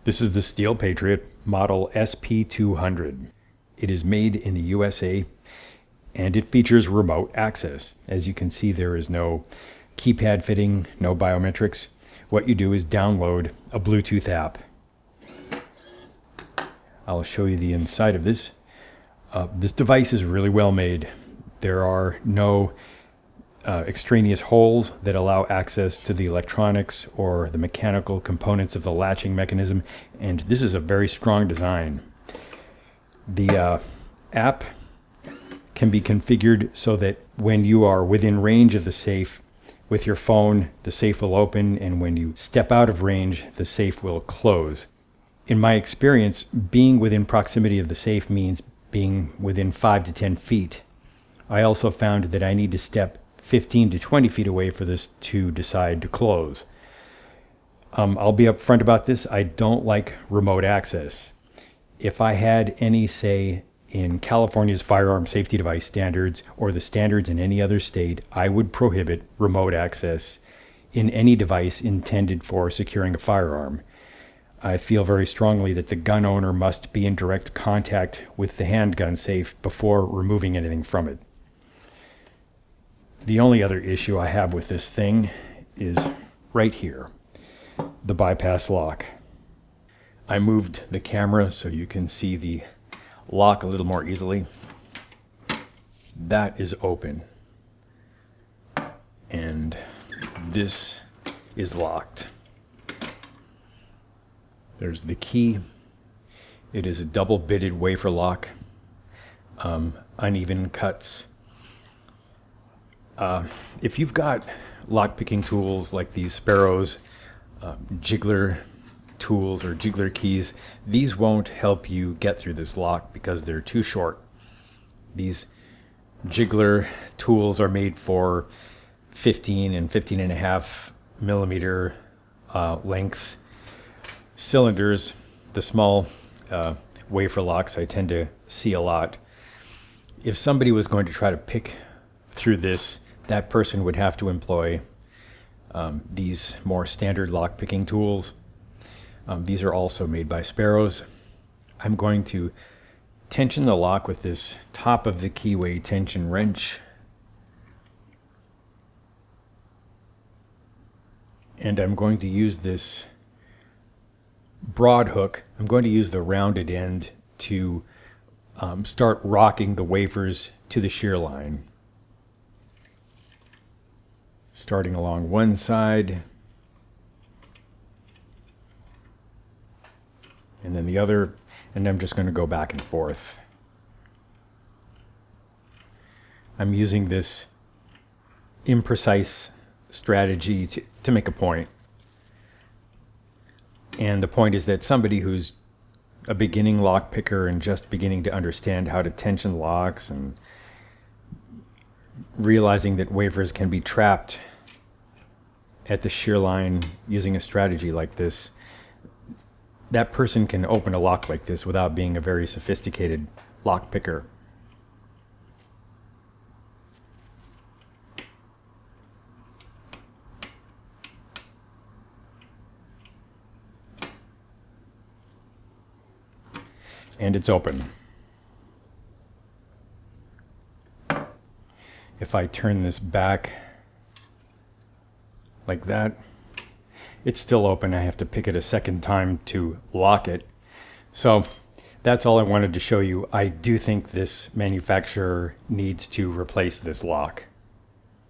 This is the Steel Patriot model SP200. It is made in the USA and it features remote access. As you can see, there is no keypad fitting, no biometrics. What you do is download a Bluetooth app. I'll show you the inside of this. This device is really well made. There are no extraneous holes that allow access to the electronics or the mechanical components of the latching mechanism, and this is a very strong design. The app can be configured so that when you are within range of the safe with your phone, the safe will open, and when you step out of range, the safe will close. In my experience, being within proximity of the safe means being within 5 to 10 feet. I also found that I need to step 15 to 20 feet away for this to decide to close. I'll be upfront about this. I don't like remote access. If I had any say in California's firearm safety device standards or the standards in any other state, I would prohibit remote access in any device intended for securing a firearm. I feel very strongly that the gun owner must be in direct contact with the handgun safe before removing anything from it. The only other issue I have with this thing is right here, the bypass lock. I moved the camera so you can see the lock a little more easily. That is open. And this is locked. There's the key. It is a double bitted wafer lock. Uneven cuts. If you've got lock picking tools like these Sparrows, jiggler tools or jiggler keys, these won't help you get through this lock because they're too short. These jiggler tools are made for 15 and 15.5 millimeter length cylinders. The small wafer locks I tend to see a lot. If somebody was going to try to pick through this, that person would have to employ these more standard lock picking tools. These are also made by Sparrows. I'm going to tension the lock with this top of the keyway tension wrench. And I'm going to use this broad hook. I'm going to use the rounded end to start rocking the wafers to the shear line. Starting along one side and then the other, and I'm just going to go back and forth. I'm using this imprecise strategy to make a point. And the point is that somebody who's a beginning lock picker and just beginning to understand how to tension locks and realizing that wafers can be trapped at the shear line using a strategy like this, that person can open a lock like this without being a very sophisticated lock picker. And it's open. If I turn this back like that, it's still open. I have to pick it a second time to lock it. So that's all I wanted to show you. I do think this manufacturer needs to replace this lock.